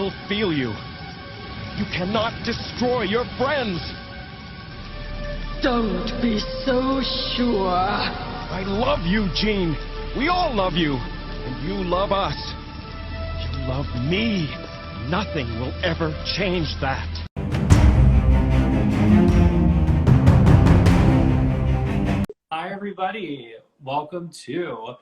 still feel you. You cannot destroy your friends. Don't be so sure. I love you, Jean. We all love you. And you love us. You love me. Nothing will ever change that. Hi, everybody. Welcome to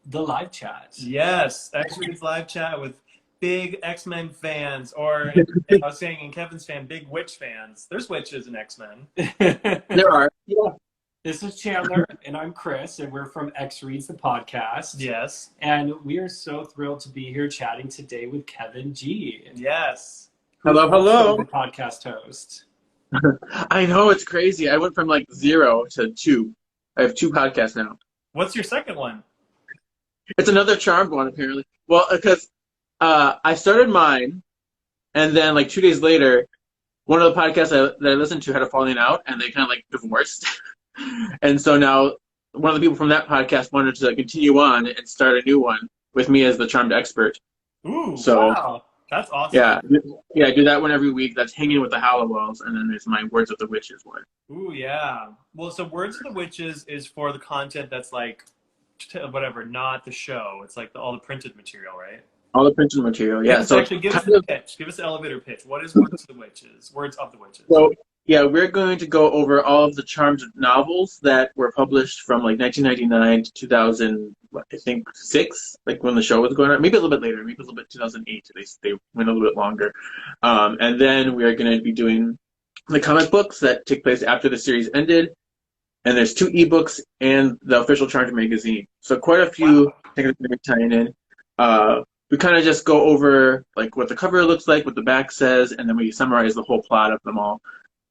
the live chat. Yes, X-Reads live chat with big X-Men fans, or I was saying in Kevin's fan, big witch fans. There's witches in X-Men. There are. Yeah. This is Chandler, and I'm Chris, and we're from X-Reads, the podcast. Yes. And we are so thrilled to be here chatting today with Kevin G. Yes. Hello, hello. The podcast host. I know, it's crazy. I went from like 0 to 2. I have 2 podcasts now. What's your second one? It's another Charmed one, apparently. Well, because I started mine, and then like 2 days later, one of the podcasts that I listened to had a falling out, and they kind of like divorced. And so now one of the people from that podcast wanted to continue on and start a new one with me as the Charmed expert. Ooh, So, wow. That's awesome. Yeah, I do that one every week. That's Hanging with the Hallowells, and then there's my Words of the Witches one. Ooh, yeah. Well, so Words of the Witches is for the content that's like, whatever, not the show. It's like all the printed material, right? All the printed material, yeah. So actually, give us the pitch. Give us the elevator pitch. What is Words of the Witches? Words of the Witches. So, yeah, we're going to go over all of the Charmed novels that were published from like 1999 to 2000, I think 6, like when the show was going on. Maybe a little bit later. Maybe a little bit 2008. They went a little bit longer. And then we are going to be doing the comic books that take place after the series ended. And there's 2 ebooks and the official Charmed magazine. So quite a few things that we're tying in. We kind of just go over like what the cover looks like, what the back says, and then we summarize the whole plot of them all.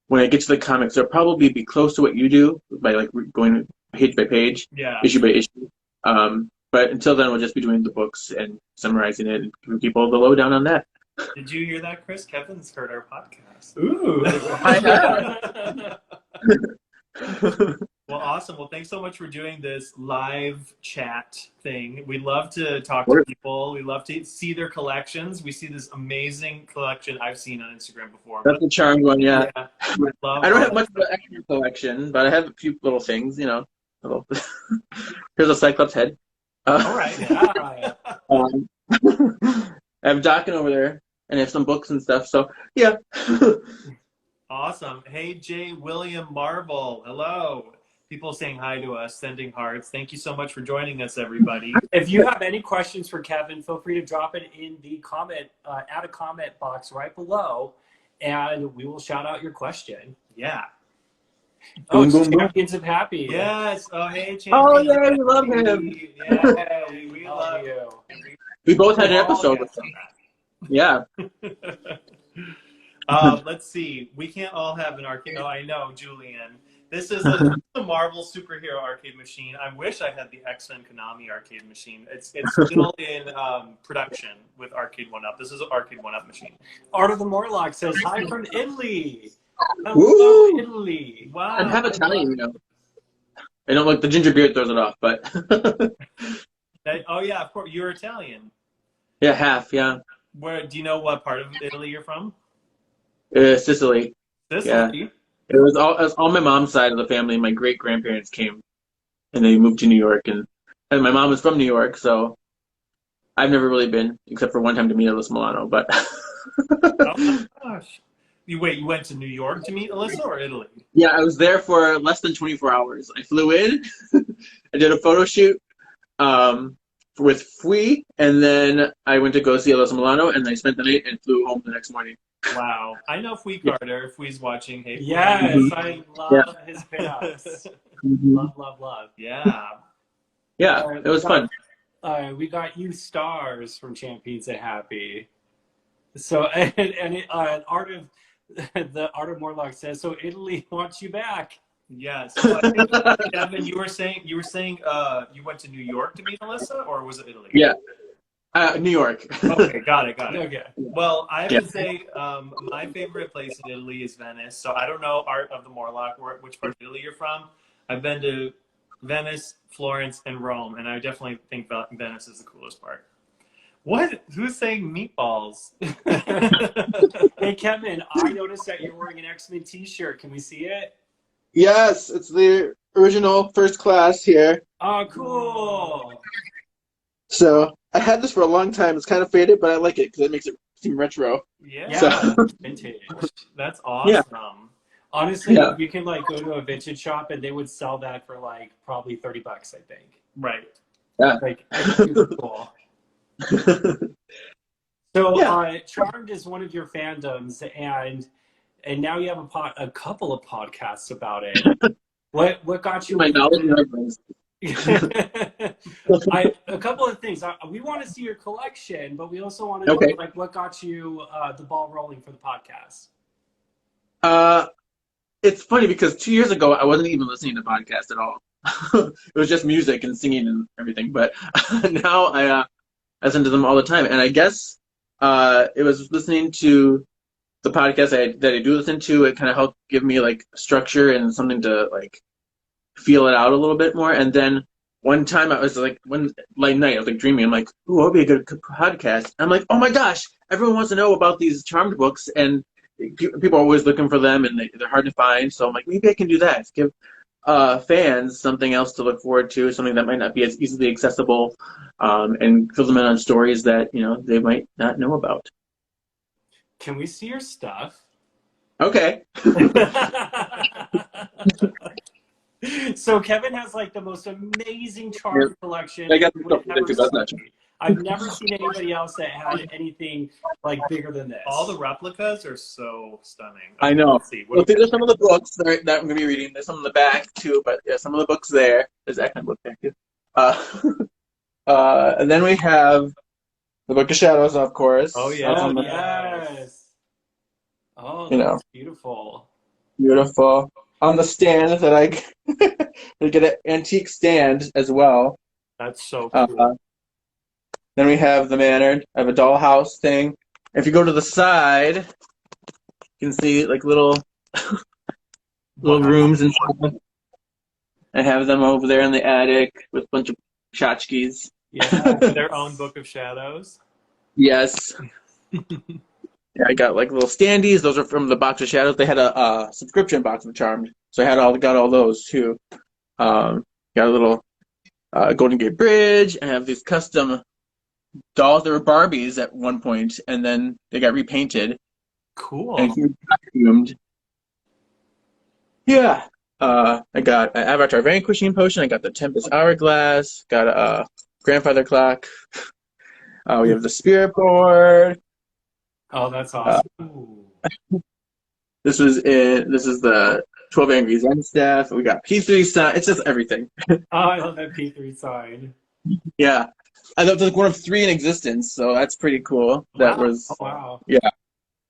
When I get to the comics, they'll probably be close to what you do by like going page by page, issue by issue. But until then, we'll just be doing the books and summarizing it and giving people the lowdown on that. Did you hear that, Chris? Kevin's heard our podcast. Ooh. I have. Well, awesome. Well, thanks so much for doing this live chat thing. We love to talk to people. We love to see their collections. We see this amazing collection I've seen on Instagram before. That's the Charmed one, yeah. I don't have much of an extra collection, but I have a few little things, you know. Here's a Cyclops head. All right. Yeah. I have Dokken over there, and I have some books and stuff, so yeah. Awesome. Hey, J. William Marvel. Hello. People saying hi to us, sending hearts. Thank you so much for joining us, everybody. If you have any questions for Kevin, feel free to drop it in the comment, add a comment box right below, and we will shout out your question. Yeah. Boom, boom, boom. Champions of Happy. Yes. Oh, hey, Champions. Oh, yeah, we love him. Yeah, we love you. We both had an episode with him. Yeah. Let's see. We can't all have an arcade. Oh, I know, Julian. This is a Marvel superhero arcade machine. I wish I had the X-Men Konami arcade machine. It's still in production with Arcade 1-Up. This is an Arcade 1-Up machine. Art of the Morlock says hi from Italy. Woo! Hello, Italy. Wow. I have Italian, you know. I don't like the ginger beard throws it off, but Oh yeah, of course. You're Italian. yeah, half, yeah. Where do you know what part of Italy you're from? Sicily. Sicily. Yeah. It was all my mom's side of the family. My great grandparents came, and they moved to New York, and my mom was from New York, so I've never really been except for one time to meet Alyssa Milano. But Oh my gosh. You went to New York to meet Alyssa or Italy? yeah, I was there for less than 24 hours. I flew in, I did a photo shoot with Fui, and then I went to go see Alyssa Milano, and I spent the night and flew home the next morning. Wow. I know Fui Carter. If Fui's watching, hey. Fui. Yes, I love his pickups. Love, love, love. Yeah. Yeah, it was fun. We got you stars from Champions of Happy. So and Art of Morlock says so. Italy wants you back. Yes. So I think, Kevin, you were saying you went to New York to meet Alyssa, or was it Italy? Yeah. New York. Okay, got it. Okay. Well, I have to say, my favorite place in Italy is Venice. So I don't know, Art of the Morlock, which part of Italy you're from. I've been to Venice, Florence, and Rome, and I definitely think Venice is the coolest part. What? Who's saying meatballs? Hey, Kevin, I noticed that you're wearing an X-Men t-shirt. Can we see it? Yes, it's the original first class here. Oh, cool. So I had this for a long time. It's kind of faded, but I like it because it makes it seem retro. So Yeah, vintage. That's yeah, awesome. Honestly, yeah. you can like go to a vintage shop and they would sell that for like probably $30, I think. Right. Like, it's super cool. So, Yeah. Charmed is one of your fandoms, and now you have a couple of podcasts about it. What got you? My knowledge and reference. A couple of things. We want to see your collection, but we also want to know Okay. like what got you the ball rolling for the podcast. It's funny because 2 years ago I wasn't even listening to podcasts at all. It was just music and singing and everything. But now I listen to them all the time, and I guess it was listening to the podcast that I do listen to. It kind of helped give me like structure and something to like feel it out a little bit more. And then one time I was like, one late night, I was like dreaming. I'm like, ooh, that would be a good podcast. I'm like, oh my gosh, everyone wants to know about these Charmed books, and people are always looking for them, and they're hard to find. So I'm like, maybe I can do that. Give fans something else to look forward to, something that might not be as easily accessible, and fill them in on stories that they might not know about. Can we see your stuff? Okay. So Kevin has like the most amazing Charmed collection. I got you the would stuff have too, ever that's not seen. I've never seen anybody else that had anything like bigger than this. All the replicas are so stunning. I know. Let's see. Well, these are some of the books that I'm going to be reading. There's some in the back too, but yeah, some of the books there. There's that kind of book there too. And then we have the Book of Shadows, of course. Oh, yeah. That's Oh on the- yes. Oh, You that's know. beautiful. Beautiful. On the stand that I get an antique stand as well. That's so cool. Then we have the Manor. I have a dollhouse thing. If you go to the side, you can see like little rooms and stuff. I have them over there in the attic with a bunch of tchotchkes. Yeah. Their own Book of Shadows. Yes. Yeah, I got like little standees. Those are from the Box of Shadows. They had a subscription box of Charmed, so I got all those too. Got a little Golden Gate Bridge. I have these custom dolls. They were Barbies at one point, and then they got repainted Cool. and vacuumed. Yeah. I got an Avatar Vanquishing Potion. I got the Tempest Hourglass. Got a Grandfather Clock. We have the Spirit Board. Oh, that's awesome. This is it. This is the 12 Angry Zen staff. We got P3 sign. It's just everything. Oh, I love that P3 sign. Yeah. I thought like one of 3 in existence, so that's pretty cool. That was Wow. yeah.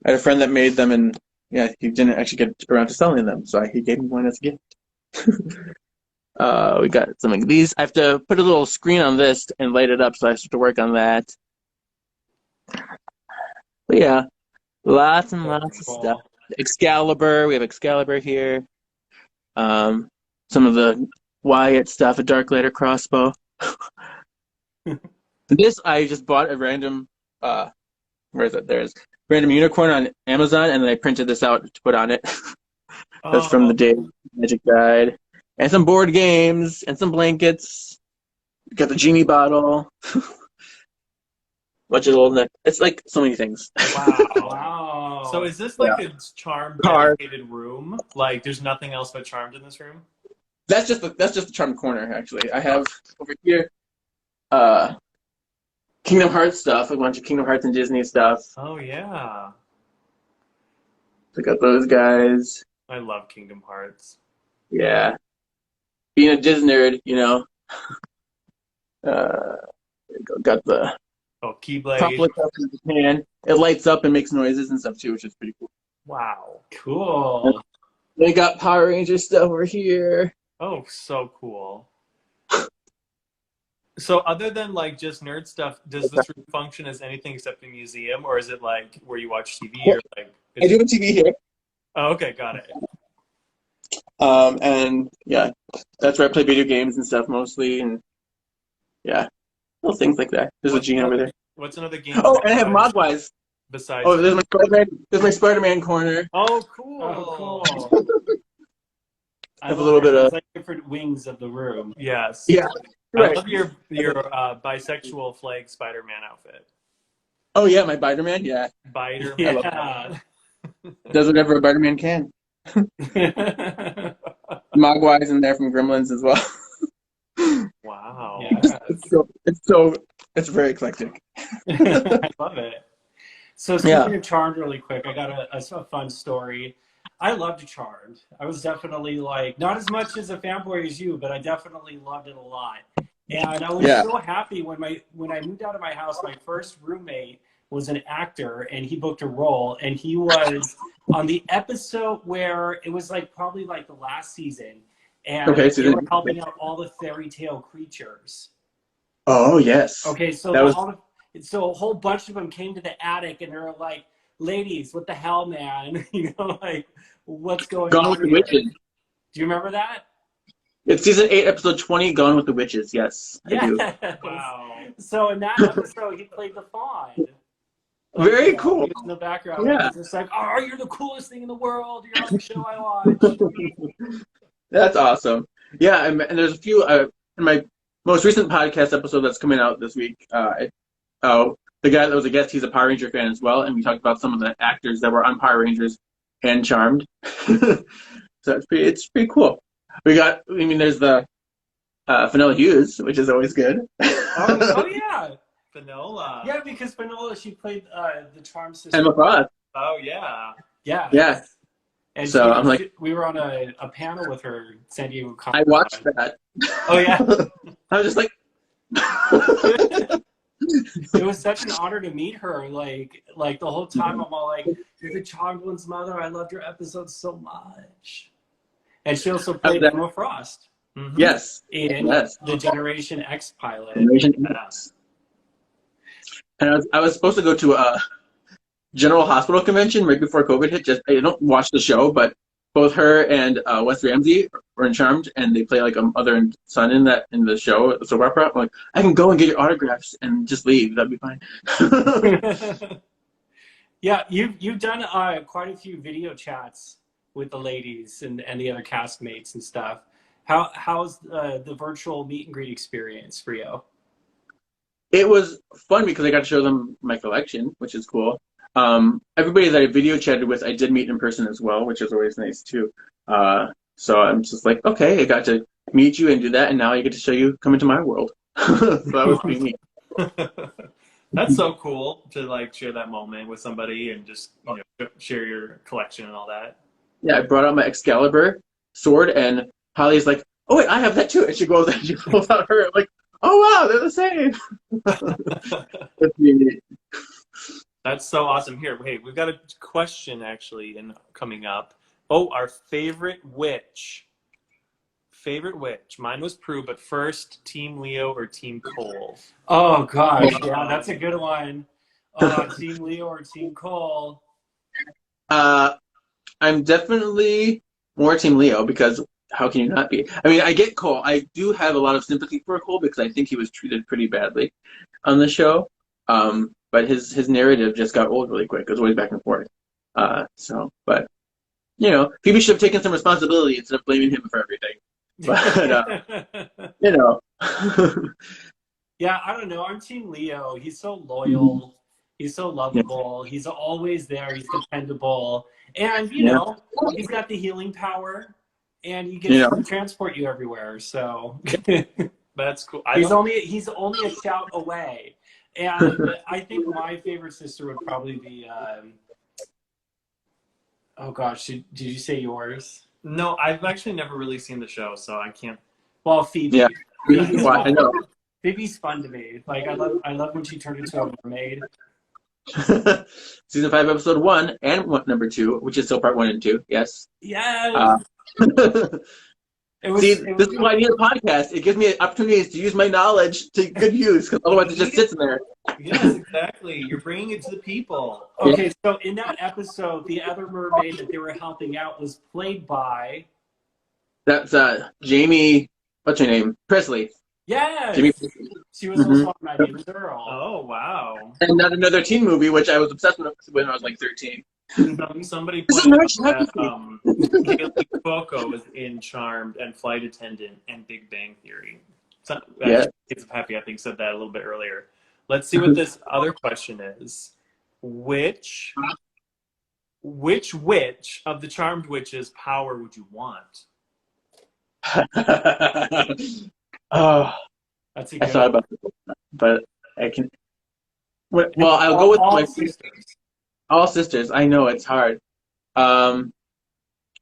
I had a friend that made them, and yeah, he didn't actually get around to selling them, so he gave me one as a gift. We got some of these. I have to put a little screen on this and light it up, so I have to work on that. But yeah, lots and lots of stuff. Excalibur, we have Excalibur here. Some of the Wyatt stuff, a Dark Lighter crossbow. This I just bought a random where is it? There's random unicorn on Amazon, and then I printed this out to put on it. That's from the Day Magic Guide. And some board games and some blankets. Got the genie bottle. Bunch of little it's like so many things. Wow. So is this like a Charmed dedicated room? Like there's nothing else but Charmed in this room? That's just the Charmed corner, actually. I have over here Kingdom Hearts stuff, a bunch of Kingdom Hearts and Disney stuff. Oh yeah. I got those guys. I love Kingdom Hearts. Yeah. Being a Disney nerd, got the Keyblade. Propless up in Japan. It lights up and makes noises and stuff too, which is pretty cool. Wow. Cool. They got Power Ranger stuff over here. Oh, so cool. So other than like just nerd stuff, does this room function as anything except a museum, or is it like where you watch TV or like? I do have a TV here. Oh, okay, got it. And yeah, that's where I play video games and stuff mostly, and yeah, little things like that. There's a gene over there. What's another game? Oh, and I have Mogwais. Besides. Oh, there's my Spider-Man corner. Oh, cool. Oh, cool. I Have a love little it. bit of- It's like different wings of the room. Yes. Yeah. I Right. love your bisexual flag Spider-Man outfit. Oh yeah, my Spider-Man. Yeah, Biter. I love Yeah. does whatever a Spider-Man can. Mogwai's in there from Gremlins as well. Wow. Yeah. It's very eclectic. I love it. So speaking Yeah. of Charmed really quick, I got a fun story. I loved Charmed. I was definitely like, not as much as a fanboy as you, but I definitely loved it a lot. And I was Yeah. so happy when I moved out of my house, my first roommate was an actor and he booked a role, and he was on the episode where it was like probably like the last season, and Okay, so they were then- helping out all the fairy tale creatures. Oh yes. Okay, so That was- so a whole bunch of them came to the attic, and they're like, "Ladies, what the hell, man? You know, like, what's going Gone on with the here?" Witches. Do you remember that? It's season 8, episode 20. Gone with the Witches. Yes, I do. Wow. So in that episode, he played the fawn. Very You know, cool. He was in the background. Yeah. It's just like, "Oh, you're the coolest thing in the world. You're on the show I watch." That's awesome. Yeah, and there's a few in my most recent podcast episode that's coming out this week. The guy that was a guest, he's a Power Ranger fan as well, and we talked about some of the actors that were on Power Rangers and Charmed. So it's pretty cool. There's the Vanilla Hughes, which is always good. Oh yeah, Finola. yeah, because Finola, she played the Charm sister. Emma Frost. Oh, yeah. Yeah. Yeah. And So I'm like, we were on a panel with her, San Diego I Comic-Con. watched that. Oh yeah. I was just like, It was such an honor to meet her. Like the whole time I'm all like, "You're the Charmed One's mother. I loved your episodes so much." And she also played that- Emma Frost yes. in Yes. the Generation X pilot. Generation X. And I was supposed to go to a General Hospital convention right before COVID hit. I don't watch the show, but both her and Wes Ramsey were in Charmed, and they play like a mother and son in the show, the soap opera. I'm like, I can go and get your autographs and just leave. That'd be fine. Yeah, you've done quite a few video chats with the ladies and the other castmates and stuff. How's the virtual meet and greet experience for you? It was fun because I got to show them my collection, which is cool. Everybody that I video chatted with, I did meet in person as well, which is always nice too. So I'm just like, okay, I got to meet you and do that, and now I get to show you come into my world. So that was pretty neat. That's so cool to like share that moment with somebody and just share your collection and all that. Yeah, I brought out my Excalibur sword, and Holly's like, oh wait, I have that too. And she goes and she pulls out her. I'm like, oh wow, they're the same. That's pretty neat. That's so awesome. Here, hey, we've got a question actually coming up. Oh, our favorite witch. Favorite witch. Mine was Prue, but first, Team Leo or Team Cole? Oh gosh, yeah, that's a good one. Team Leo or Team Cole? I'm definitely more Team Leo because how can you not be? I mean, I get Cole. I do have a lot of sympathy for Cole because I think he was treated pretty badly on the show. But his narrative just got old really quick. It was always back and forth. But Phoebe should have taken some responsibility instead of blaming him for everything. But Yeah, I don't know. I'm Team Leo. He's so loyal. He's so lovable. He's always there. He's dependable. And, he's got the healing power. And he gets to transport you everywhere. So That's cool. he's only a shout away. And I think my favorite sister would probably be, oh gosh, did you say yours? No, I've actually never really seen the show, so I can't. Well, Phoebe. Yeah. Phoebe's Well, I know. Phoebe's fun to me. Like I love when she turned into a mermaid. Season 5, episode 1, and number 2, which is still part 1 and 2. Yes. Yes. See, this is why I need a podcast. It gives me opportunities to use my knowledge to good use, because otherwise it just sits in there. Yes, exactly. You're bringing it to the people. Okay, so in that episode, the other mermaid that they were helping out was played by. That's Jamie. What's her name? Presley. Jimmy. Yes, she was Hmm. also on My Name is Earl. Oh wow. And not another teen movie, which I was obsessed with when I was like 13. Somebody This is pointed out American that Happy. Haley Cuoco was in Charmed and Flight Attendant and Big Bang Theory. So, Yeah. Kids of Happy, I think, said that a little bit earlier. Let's see what this other question is. Which witch of the Charmed witches power would you want? Oh, That's a I good thought one. about it, but I can. Well, I'll go with All my sisters. all sisters. I know it's hard. Um,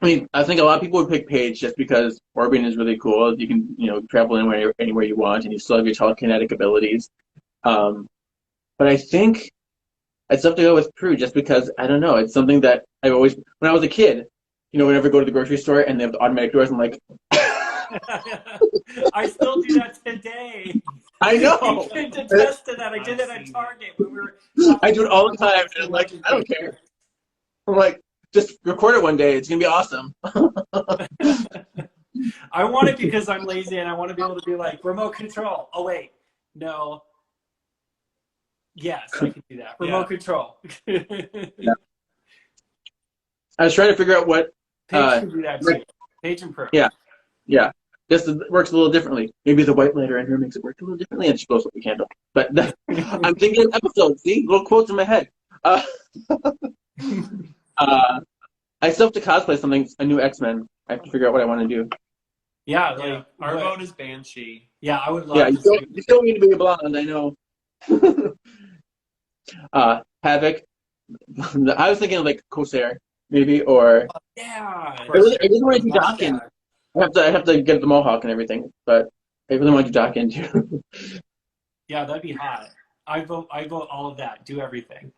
I mean, I think a lot of people would pick Paige just because Orbian is really cool. You can, travel anywhere you want, and you still have your telekinetic abilities. Um, but I think I'd still have to go with Prue just because I don't know. It's something that I've always, when I was a kid, whenever I go to the grocery store and they have the automatic doors, I'm like, I still do that today. I You know. can attest to that. I did it at Target when we were. I do it all the time, and I'm like, I don't care. I'm like, just record it one day. It's gonna be awesome. I want it because I'm lazy and I want to be able to be like remote control. Oh wait, no. Yes, I can do that. Remote control. Yeah. I was trying to figure out what. Paige can do that too. Paige and Pro. Yeah, yeah. Just it works a little differently. Maybe the white lighter in here makes it work a little differently, and she blows up the candle. But I'm thinking of episodes. See, little quotes in my head. Uh, I still have to cosplay a new X-Men. I have to figure out what I want to do. Yeah, Yeah, our vote is Banshee. Yeah, I would love. Yeah, to you still need to be a blonde. I know. Havoc. I was thinking of like Corsair, maybe, or Yeah. I really want to do Dawkins. I have to get the mohawk and everything, but I really want to do Dawkins too. Yeah, that'd be hot. I vote all of that. Do everything.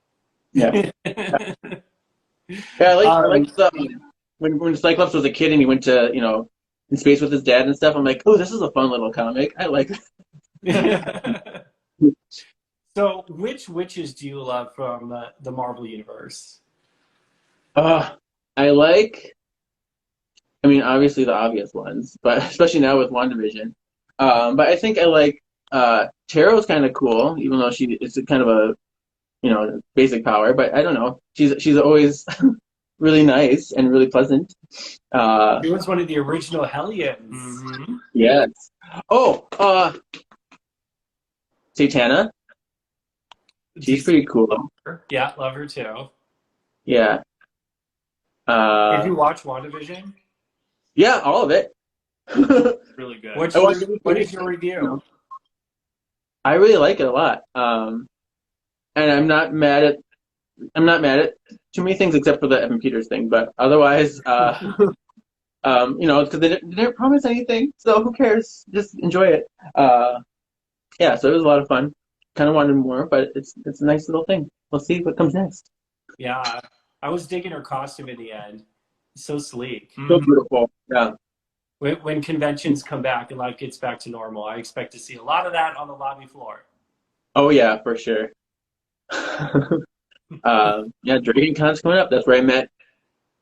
Yeah. Yeah, I like the when Cyclops was a kid and he went to in space with his dad and stuff. I'm like, oh, this is a fun little comic. I like it. So, which witches do you love from the Marvel universe? I like. I mean, obviously the obvious ones, but especially now with WandaVision. But I think I like Tarot's kind of cool, even though it's a kind of a basic power. But I don't know. She's always really nice and really pleasant. She was one of the original Hellions. Mm-hmm. Yes. Oh, Satana. She's pretty cool. Yeah, love her too. Yeah. Did you watch WandaVision? Yeah, all of it. Really good. What is your review? I really like it a lot. And I'm not mad at too many things except for the Evan Peters thing, but otherwise, because they didn't promise anything, so who cares? Just enjoy it. Yeah, so it was a lot of fun. Kind of wanted more, but it's a nice little thing. We'll see what comes next. Yeah, I was digging her costume in the end. So sleek. So beautiful. Yeah. When conventions come back and life gets back to normal, I expect to see a lot of that on the lobby floor. Oh yeah, for sure. Yeah, Dragon Con's coming up. That's where I met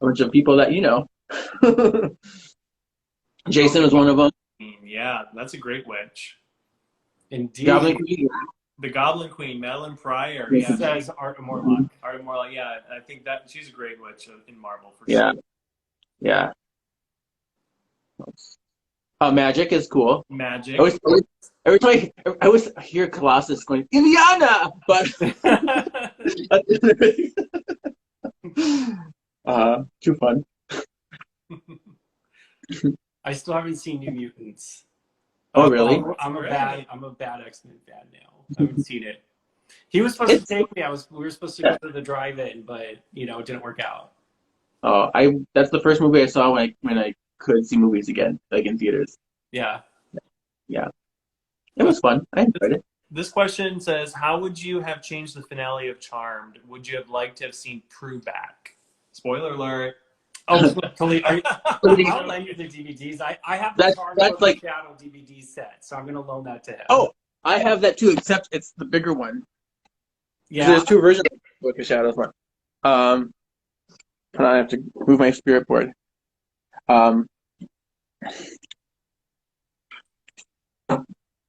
a bunch of people that you know. Jason was one of them. Yeah, that's a great witch. Indeed. Goblin Queen. The Goblin Queen, Madeline Pryor. He says Art Morlock. Art Morlock, yeah. I think that she's a great witch in Marvel for Yeah. sure. Yeah. Magic is cool. Magic. Every time I always hear Colossus going, Indiana! But too fun. I still haven't seen New Mutants. Oh, really? I'm a bad X-Men fan now. I haven't seen it. He was supposed to take me. We were supposed to go to the drive-in, but it didn't work out. Oh, that's the first movie I saw when I could see movies again, like in theaters. Yeah. Yeah. It was fun. I enjoyed it. This question says, how would you have changed the finale of Charmed? Would you have liked to have seen Prue back? Spoiler alert. Oh, totally. I'll lend you the DVDs. I have the Charmed like Shadow DVD set, so I'm going to loan that to him. Oh, I have that too, except it's the bigger one. Yeah. There's two versions of Book of Shadows one. I have to move my spirit board.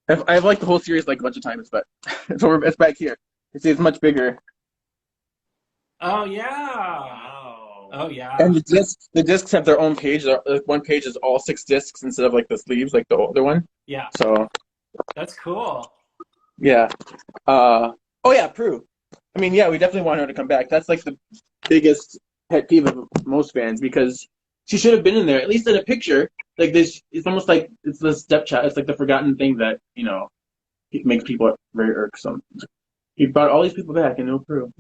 I've liked the whole series like a bunch of times, but it's back here. It's much bigger. Oh yeah. Wow. Oh yeah. And the discs have their own page. One page is all 6 discs instead of like the sleeves, like the older one. Yeah. So That's cool. yeah. Oh yeah, Prue. I mean, yeah, we definitely want her to come back. That's like the biggest pet peeve of most fans because she should have been in there, at least in a picture. Like this, it's almost like it's the stepchild. It's like the forgotten thing that it makes people very irksome. He brought all these people back and no Prue.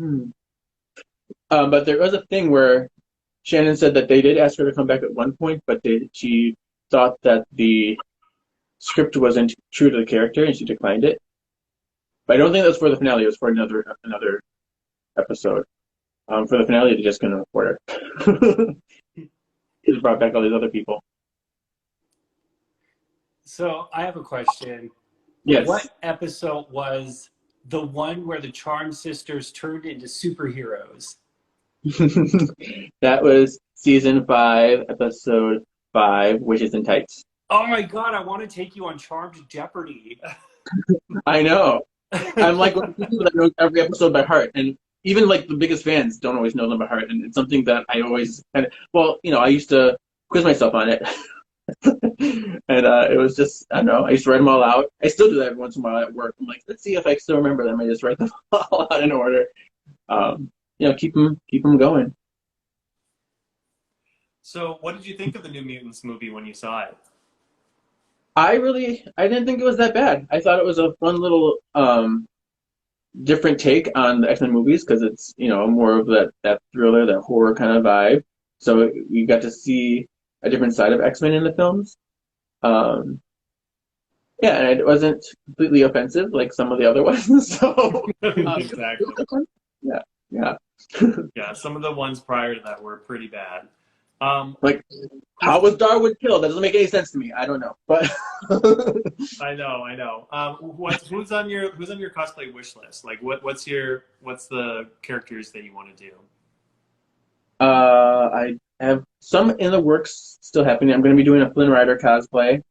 But there was a thing where Shannon said that they did ask her to come back at one point, but she thought that the script wasn't true to the character and she declined it. But I don't think that was for the finale. It was for another episode. For the finale, they just couldn't afford her. Just brought back all these other people. So I have a question. Yes. What episode was the one where the Charm sisters turned into superheroes? That was season 5, episode 5, Wishes in Tights. Oh my god, I want to take you on Charmed Jeopardy. I know. I'm like one of the people that knows every episode by heart, and even like the biggest fans don't always know them by heart, and it's something that I always I used to quiz myself on it. And it was just, I don't know, I used to write them all out. I still do that every once in a while at work. I'm like, let's see if I still remember them. I just write them all out in order. Keep them going. So, what did you think of the New Mutants movie when you saw it? I didn't think it was that bad. I thought it was a fun little different take on the X-Men movies because it's, more of that thriller, that horror kind of vibe. So you got to see a different side of X-Men in the films. And it wasn't completely offensive like some of the other ones. So Exactly. yeah. Yeah, some of the ones prior to that were pretty bad. Like, how was Darwin killed? That doesn't make any sense to me. I don't know, but I know. Who's on your cosplay wish list? Like, what's the characters that you want to do? I have some in the works still happening. I'm going to be doing a Flynn Rider cosplay.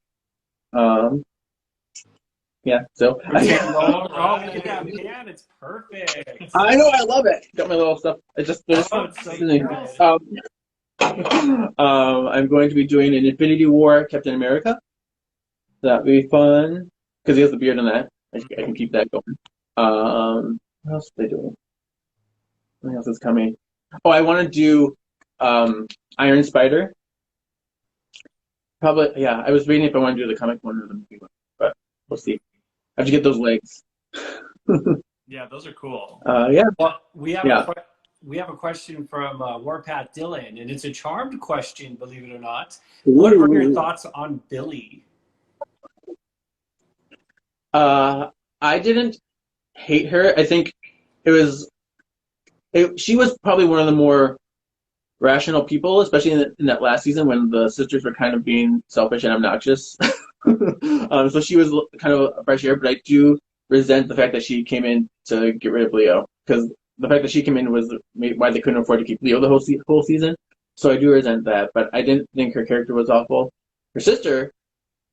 Yeah, so Look at that man, it's perfect. I know, I love it. Got my little stuff. It's so good. I'm going to be doing an Infinity War Captain America. That'd be fun because he has the beard in that. I can keep that going. What else are they doing? What else is coming? Oh, I want to do Iron Spider. Probably, yeah. I was reading if I want to do the comic one or the movie one, but we'll see. I have to get those legs. Yeah, those are cool. Yeah. Well, we have a question from Warpath Dylan, and it's a Charmed question, believe it or not. What are your thoughts on Billy? I didn't hate her. I think she was probably one of the more rational people, especially in that last season when the sisters were kind of being selfish and obnoxious. So she was kind of a fresh air, but I do resent the fact that she came in to get rid of Leo, because the fact that she came in was why they couldn't afford to keep Leo the whole season. So I do resent that, but I didn't think her character was awful. Her sister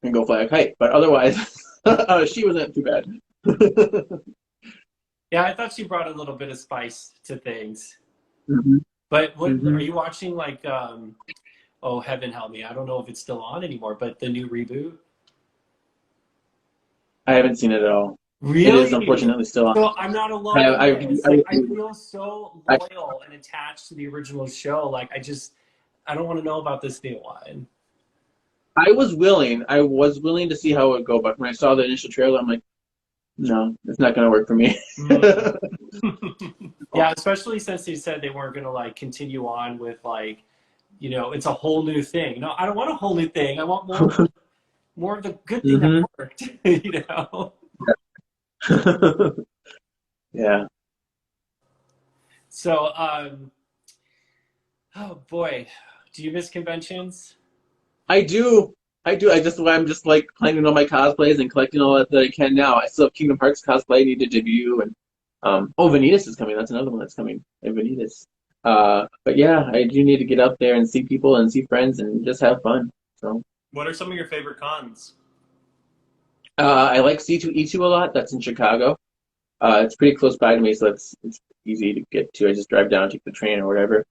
can go fly a kite, but otherwise, she wasn't too bad. Yeah, I thought she brought a little bit of spice to things. Mm-hmm. But are you watching like, oh, heaven help me, I don't know if it's still on anymore, but the new reboot? I haven't seen it at all. Really? It is unfortunately still on. So I'm not alone. I feel so loyal and attached to the original show. Like, I don't want to know about this new one. I was willing to see how it would go, but when I saw the initial trailer, I'm like, no, it's not going to work for me. Yeah, especially since they said they weren't going to like continue on with like, it's a whole new thing. No, I don't want a whole new thing. I want more of the good thing that worked. Yeah. So, oh boy, do you miss conventions? I do. I'm just like planning all my cosplays and collecting all that I can now. I still have Kingdom Hearts cosplay I need to debut, and Vanitas is coming. That's another one that's coming. Vanitas. But yeah, I do need to get out there and see people and see friends and just have fun. So. What are some of your favorite cons? I like C2E2 a lot. That's in Chicago. It's pretty close by to me, so it's easy to get to. I just drive down, take the train or whatever.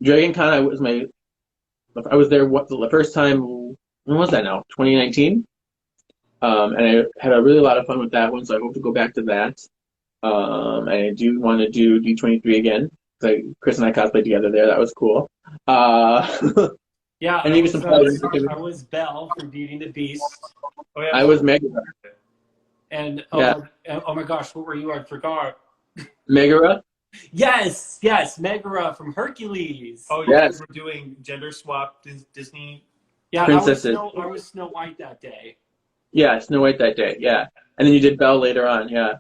Dragon Con, I was there the first time. When was that now? 2019. And I had a really lot of fun with that one, so I hope to go back to that. And I do want to do D23 again. Chris and I cosplayed together there. That was cool. Yeah, And maybe some I was Belle from Beauty and the Beast. Oh yeah, I was Megara. And Yeah. oh my gosh, what were you? I forgot. Megara? Yes, Megara from Hercules. Oh Yes. we're doing gender swap Disney. Yeah, Princesses. I was Snow White that day. Yeah, Snow White that day. Yeah. And then you did Belle later on. Yeah.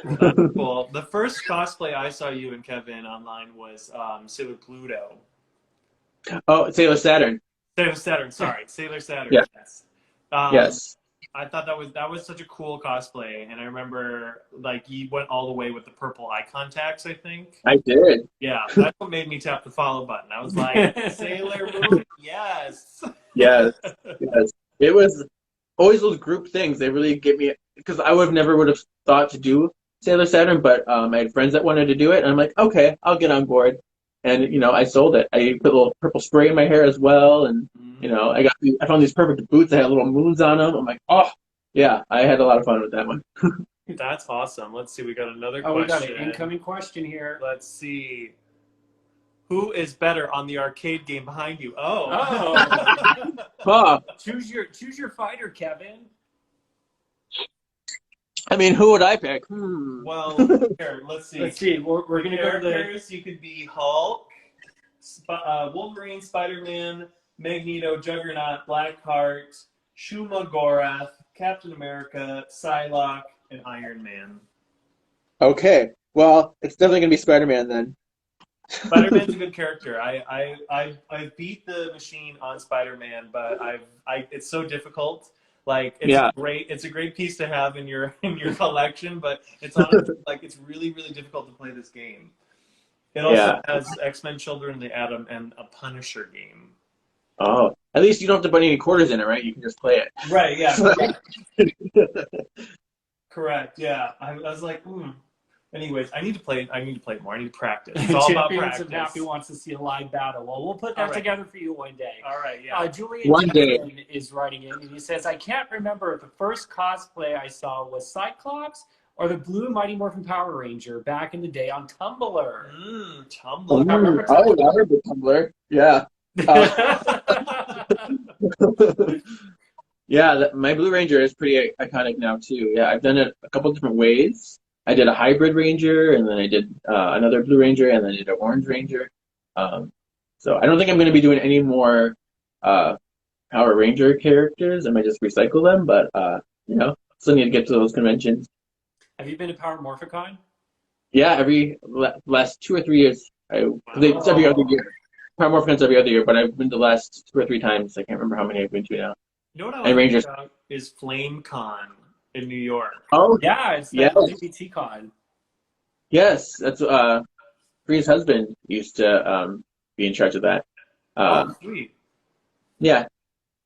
That's cool. The first cosplay I saw you and Kevin online was Sailor Pluto. Oh, Sailor Saturn. Sailor Saturn, sorry. Sailor Saturn, Yeah. yes. Yes. I thought that was such a cool cosplay, and I remember like you went all the way with the purple eye contacts, I think. I did. Yeah, that's what made me tap the follow button. I was like, Sailor Moon, yes. Yes. Yes. It was always those group things. They really get me because I never would have thought to do Sailor Saturn, but I had friends that wanted to do it, and I'm like, okay, I'll get on board. And I sold it. I put a little purple spray in my hair as well, and I found these perfect boots that had little moons on them. I'm like, oh yeah, I had a lot of fun with that one. That's awesome. Let's see, we got another Oh, question. we got an incoming question here. Let's see. Who is better on the arcade game behind you? Oh. Huh. Choose your fighter, Kevin. I mean, who would I pick? Well, here, let's see. Let's see. We're gonna go to the. Characters, you could be Hulk, Wolverine, Spider-Man, Magneto, Juggernaut, Blackheart, Shuma Gorath, Captain America, Psylocke, and Iron Man. Okay. Well, it's definitely gonna be Spider-Man then. Spider-Man's a good character. I beat the machine on Spider-Man, but it's so difficult. Like it's a great piece to have in your collection, but it's honestly like it's really difficult to play this game. It also has X-Men Children of the Atom and a Punisher game. Oh, at least you don't have to put any quarters in it, right? You can just play it. Right, yeah. Correct, yeah. I was like, Anyways, I need to play it more. I need to practice. It's all about practice. Champions of Happy wants to see a live battle. Well, we'll put that together for you one day. All right, yeah. Julian One day. Jackson is writing in, and he says, I can't remember if the first cosplay I saw was Cyclops or the Blue Mighty Morphin Power Ranger back in the day on Tumblr. Tumblr. I remember I remember Tumblr. Yeah. Yeah, my Blue Ranger is pretty iconic now too. Yeah, I've done it a couple different ways. I did a hybrid Ranger, and then I did another Blue Ranger, and then I did an Orange Ranger. So I don't think I'm going to be doing any more Power Ranger characters. I might just recycle them, but still need to get to those conventions. Have you been to Power Morphicon? Yeah, every last 2 or 3 years. It's every other year. Power Morphicon's every other year, but I've been the last 2 or 3 times. I can't remember how many I've been to now. You know what I like about is FlameCon in New York. Oh, yeah, it's the LGBT con. Yes, that's Bree's husband used to be in charge of that. Sweet. Yeah,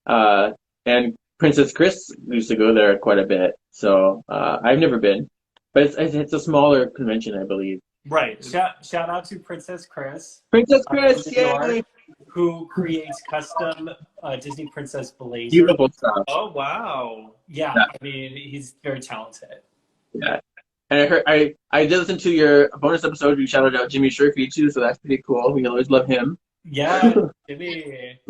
and Princess Chris used to go there quite a bit. So I've never been, but it's a smaller convention, I believe. Right. Shout out to Princess Chris. Princess Chris, yay! Who creates custom Disney Princess blazers. Beautiful stuff. Oh, wow. Yeah, I mean, he's very talented. Yeah. And I heard I did listen to your bonus episode. You shouted out Jimmy Sherfy too, so that's pretty cool. We always love him. Yeah, Jimmy.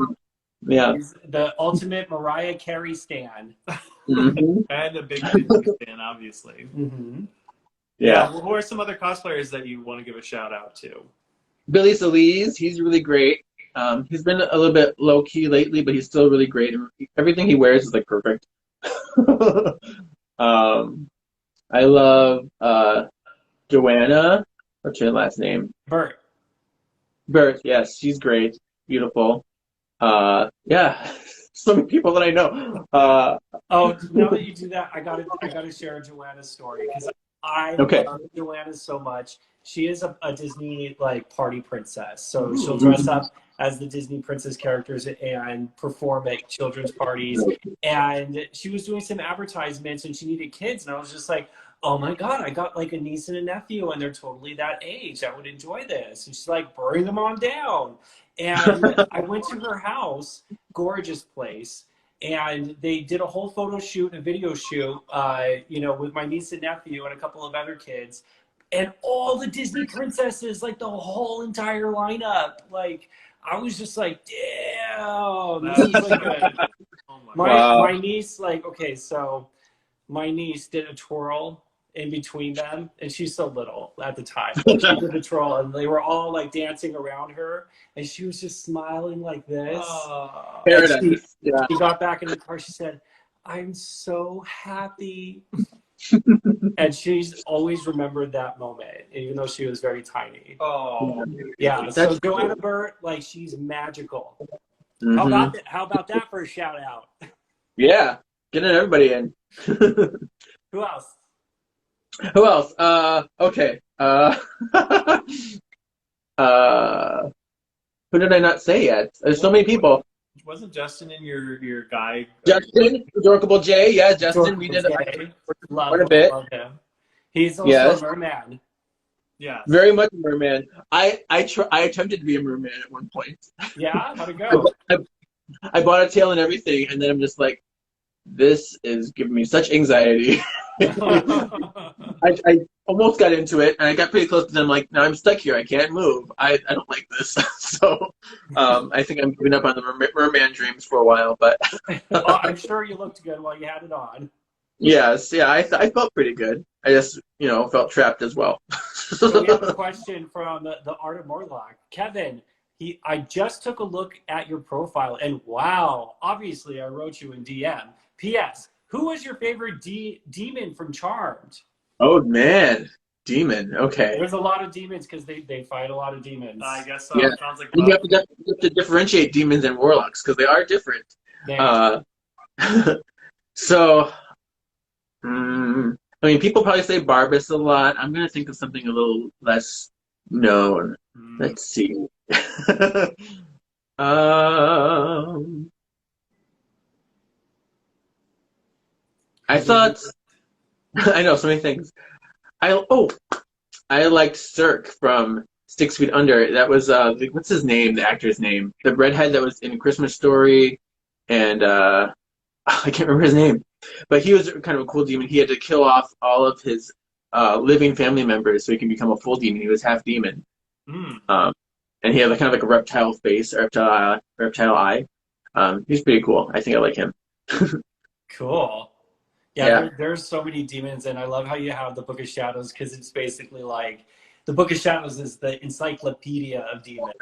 Yeah. He's the ultimate Mariah Carey stan. Mm-hmm. And a big Disney fan, obviously. Mm-hmm. Yeah. Well, who are some other cosplayers that you want to give a shout out to? Billy Solis, he's really great. He's been a little bit low key lately, but he's still really great. Everything he wears is like perfect. I love Joanna. What's her last name? Bert. Bert, yes, she's great. Beautiful. Yeah. So many people that I know. Oh, now that you do that, I gotta share Joanna's story because I Okay. love Joanna so much. She is a Disney like party princess. So she'll dress up as the Disney princess characters and perform at children's parties. And she was doing some advertisements and she needed kids. And I was just like, oh my God, I got like a niece and a nephew and they're totally that age. I would enjoy this. And she's like, bring them on down. And I went to her house, gorgeous place. And they did a whole photo shoot and a video shoot, with my niece and nephew and a couple of other kids, and all the Disney princesses, like the whole entire lineup. Like I was just like, damn, this is like Oh my my niece. Like okay, so my niece did a twirl in between them, and she's so little at the time. But she did a twirl, and they were all like dancing around her, and she was just smiling like this. Oh. Paradise. Yeah. She got back in the car. She said, "I'm so happy," and she's always remembered that moment, even though she was very tiny. Oh. Yeah. So That's Joanna cool. Burt, like she's magical. Mhm. How about that for a shout out? Yeah, getting everybody in. Who else? Who else? Okay. Who did I not say yet? There's so many people. Wasn't Justin in your guy? Justin, Adorable J. Yeah, Justin. We did Love quite a him, bit. love him. He's also Yes. a merman. Yeah. Very much a merman. I attempted to be a merman at one point. Yeah, how'd it go? I bought a tail and everything, and then I'm just like, this is giving me such anxiety. I almost got into it, and I got pretty close to them. Like, now I'm stuck here. I can't move. I don't like this. So I think I'm giving up on the merman dreams for a while. But Well, I'm sure you looked good while you had it on. yes, yeah, I felt pretty good. I just, felt trapped as well. So we have a question from the Art of Morlock. Kevin, I just took a look at your profile, and wow, obviously I wrote you in DM. P.S. Who was your favorite demon from Charmed? Oh man, demon. Okay. There's a lot of demons because they fight a lot of demons. I guess so. Yeah. Sounds like You have to differentiate demons and warlocks because they are different. So, I mean, people probably say Barbas a lot. I'm gonna think of something a little less known. Let's see. I thought I know so many things. I liked Cirque from 6 Feet Under. That was what's his name? The actor's name. The redhead that was in Christmas Story, and I can't remember his name. But he was kind of a cool demon. He had to kill off all of his living family members so he can become a full demon. He was half demon. And he had kind of like a reptile face, reptile eye. He's pretty cool. I think I like him. Cool. Yeah. There's so many demons, and I love how you have the Book of Shadows because it's basically like the Book of Shadows is the encyclopedia of demons.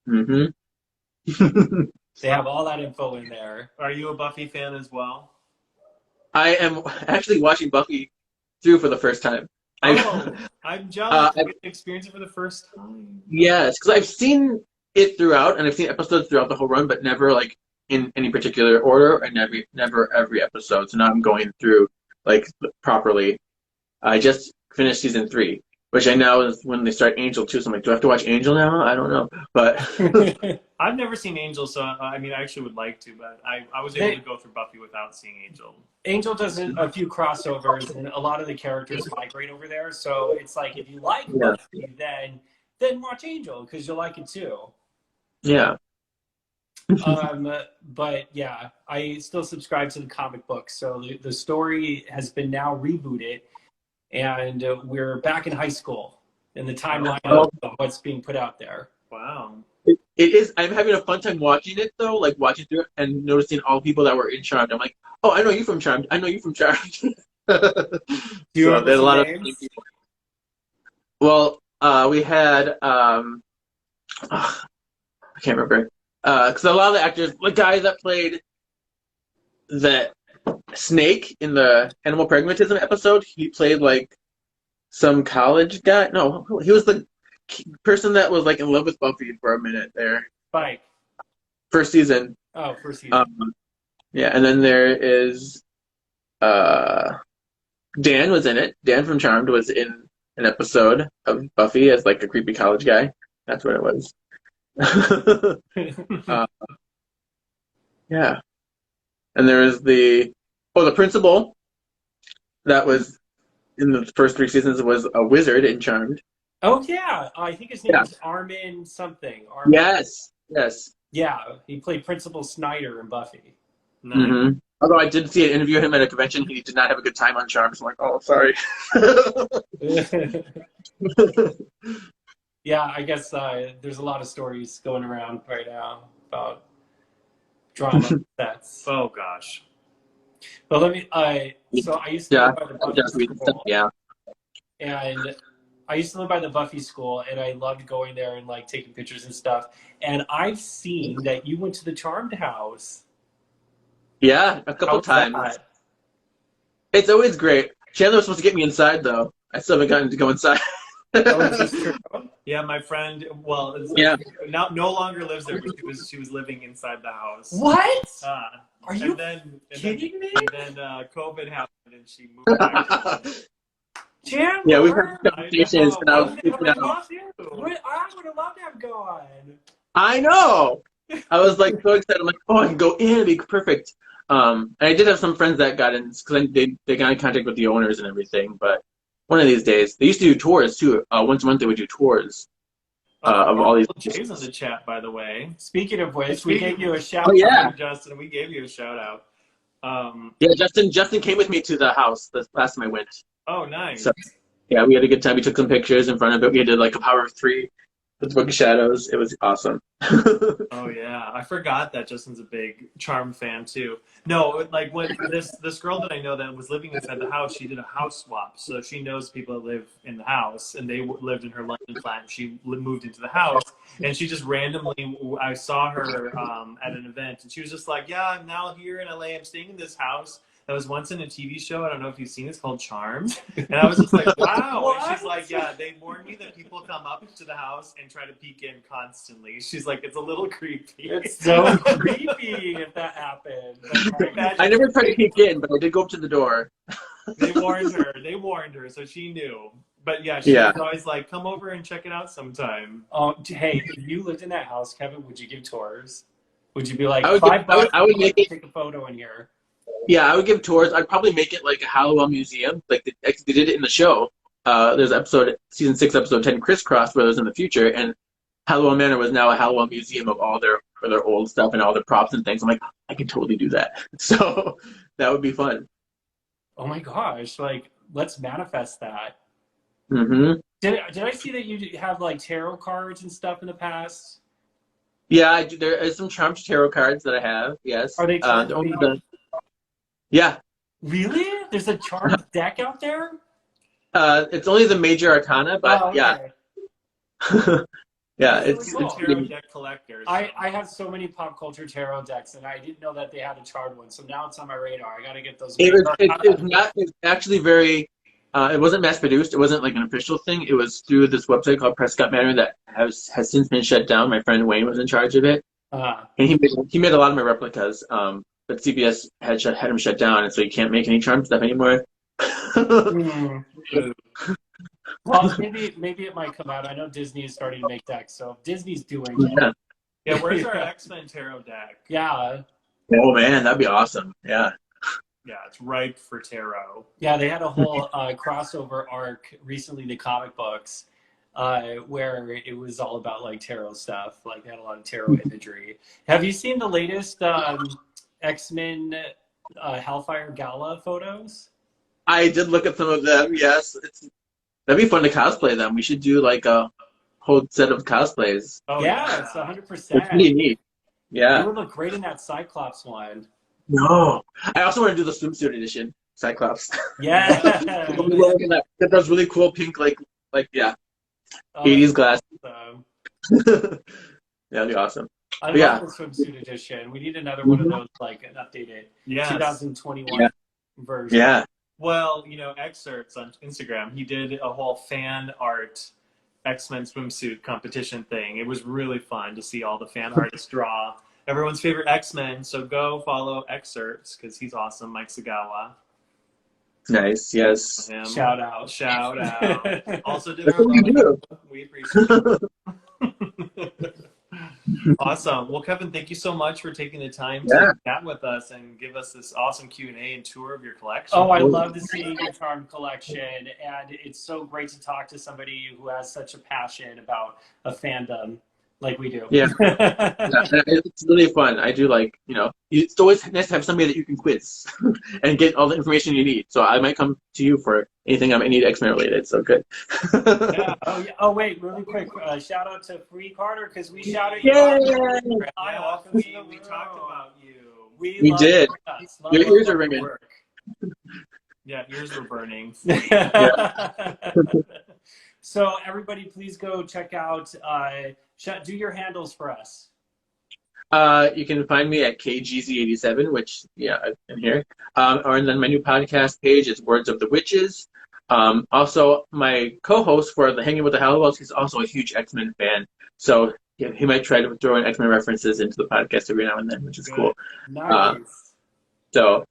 Mm-hmm. They have all that info in there. Are you a Buffy fan as well? I am actually watching Buffy through for the first time. I'm jealous. I get to experience it for the first time. Yes, because I've seen it throughout, and I've seen episodes throughout the whole run, but never like in any particular order, and never every episode. So now I'm going through like properly. I just finished season 3, which I know is when they start Angel 2. So I'm like, do I have to watch Angel now? I don't know, but I've never seen Angel, so I mean, I actually would like to, but I was able to go through Buffy without seeing Angel. Angel does a few crossovers, and a lot of the characters migrate over there. So it's like if you like Buffy, then watch Angel because you'll like it too. Yeah. But yeah, I still subscribe to the comic books. So the story has been now rebooted, and we're back in high school in the timeline of what's being put out there. Wow. It is. I'm having a fun time watching it though, like watching through it and noticing all the people that were in Charmed. I'm like, oh, I know you from Charmed. I know you from Charmed. Do you remember there's a lot names? of people. Well, we had I can't remember because a lot of the actors, the guy that played the snake in the animal pragmatism episode, he played like some college guy. No, he was the person that was like in love with Buffy for a minute there. Spike. First season. Oh, first season. Yeah, and then there is Dan was in it. Dan from Charmed was in an episode of Buffy as like a creepy college guy. That's what it was. uh, yeah. And there was the principal that was in the first 3 seasons was a wizard in Charmed. Oh yeah, I think his name Yeah. was Armin something. Armin. Yes. Yeah, he played Principal Snyder in Buffy. Mm-hmm. Although I did see an interview of him at a convention, he did not have a good time on Charmed. So I'm like, oh, sorry. Yeah, I guess there's a lot of stories going around right now about drama sets. Oh gosh. But let me. So I used to live by the Buffy school, Yeah. and I used to live by the Buffy school, and I loved going there and like taking pictures and stuff. And I've seen that you went to the Charmed house. Yeah, a couple How's times. that? It's always great. Chandler was supposed to get me inside, though. I still haven't gotten to go inside. Oh, is this true? Yeah, my friend. Well, Yeah. now no longer lives there, but she was living inside the house. What? Are you kidding me? And then COVID happened, and she moved back. Chandler? Yeah, we've had conversations, and I was I freaking out. would have loved to have gone. I know. I was like so excited. I'm like, oh, I can go in. It'd be perfect. And I did have some friends that got in because they got in contact with the owners and everything. But one of these days, they used to do tours too. Once a month, they would do tours of all these. Jay's on the chat, by the way. Speaking of which, we gave you a shout Oh, yeah. out, Justin. We gave you a shout out. Yeah, Justin came with me to the house the last time I went. Oh, nice. So, yeah, we had a good time. We took some pictures in front of it. We did like a power of 3 with the Book of Shadows. It was awesome. Oh yeah, I forgot that Justin's a big Charm fan too. No, like when this girl that I know that was living inside the house, she did a house swap, so she knows people that live in the house, and they lived in her London flat. And she moved into the house, and she just randomly, I saw her at an event, and she was just like, "Yeah, I'm now here in LA. I'm staying in this house that was once in a TV show. I don't know if you've seen it. It's called Charmed." And I was just like, wow. And she's like, yeah, they warned me that people come up to the house and try to peek in constantly. She's like, it's a little creepy. It's so creepy if that happened. I never tried to peek in, but I did go up to the door. They warned her, so she knew. But yeah, she was always like, come over and check it out sometime. Hey, if you lived in that house, Kevin, would you give tours? Would you be like, I would make it, take a photo in here? Yeah, I would give tours. I'd probably make it like a Halloween museum. Like they did it in the show. There's season 6, episode 10, Crisscross, where it was in the future, and Halloween Manor was now a Halloween museum of all their old stuff and all their props and things. I'm like, I can totally do that. So that would be fun. Oh my gosh! Like, let's manifest that. Mm-hmm. Did I see that you have like tarot cards and stuff in the past? Yeah, I do. There is some Charmed tarot cards that I have. Yes. Are they charmed? Yeah. Really? There's a charmed deck out there? It's only the major arcana, but yeah. Yeah, That's really cool. Tarot deck collectors. I have so many pop culture tarot decks, and I didn't know that they had a charred one. So now it's on my radar. I got to get those. It's actually very. It wasn't mass produced. It wasn't like an official thing. It was through this website called Prescott Manor that has since been shut down. My friend Wayne was in charge of it, and he made a lot of my replicas. But CBS had him shut down, and so you can't make any Charmed stuff anymore. Well, maybe it might come out. I know Disney is starting to make decks, so if Disney's doing it. Yeah, where's our X-Men tarot deck? Yeah. Oh man, that'd be awesome. Yeah. Yeah, it's ripe for tarot. Yeah, they had a whole crossover arc recently in the comic books where it was all about like tarot stuff. Like they had a lot of tarot imagery. Have you seen the latest X-Men Hellfire Gala photos? I did look at some of them. Yes, that'd be fun to cosplay them. We should do like a whole set of cosplays. Oh yeah, it's 100%. It's pretty neat. Yeah. You would look great in that Cyclops one. No, I also want to do the swimsuit edition, Cyclops. Yeah. That does really cool pink, like 80s glasses. That'd be awesome. I love the swimsuit edition. We need another one of those, like an updated 2021 version. Yeah. Well, excerpts on Instagram, he did a whole fan art X-Men swimsuit competition thing. It was really fun to see all the fan artists draw everyone's favorite X-Men. So go follow excerpts because he's awesome, Mike Sagawa. Nice. Yes. Him. Shout out. Shout out. Also, That's what we do. we appreciate it. Awesome. Well, Kevin, thank you so much for taking the time to chat with us and give us this awesome Q&A and tour of your collection. Oh, I love to see your charm collection, and it's so great to talk to somebody who has such a passion about a fandom like we do. Yeah. It's really fun. I do like, it's always nice to have somebody that you can quiz and get all the information you need. So I might come to you for anything I might need X-Men related. So good. Yeah. Oh, wait, really quick. Shout out to Free Carter because we shouted you out. Yeah, we talked about you. We did. Your ears are ringing. Yeah, ears were burning. So everybody, please go check out. Do your handles for us. You can find me at KGZ87, which I'm here. Or then my new podcast page is Words of the Witches. Also, my co-host for the Hanging with the Hallowells, he's also a huge X-Men fan, so he might try to throw in X-Men references into the podcast every now and then, which is cool. Nice. So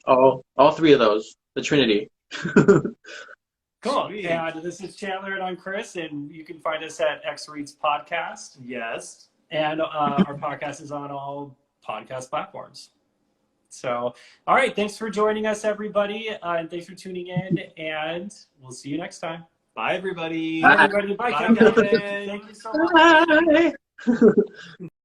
all three of those, the Trinity. Cool. And this is Chandler and I'm Chris, and you can find us at X Reads Podcast. Yes. And our podcast is on all podcast platforms. So, all right. Thanks for joining us, everybody. And thanks for tuning in. And we'll see you next time. Bye, everybody. Bye, everybody. Bye, Kevin. Thank you so much. Bye.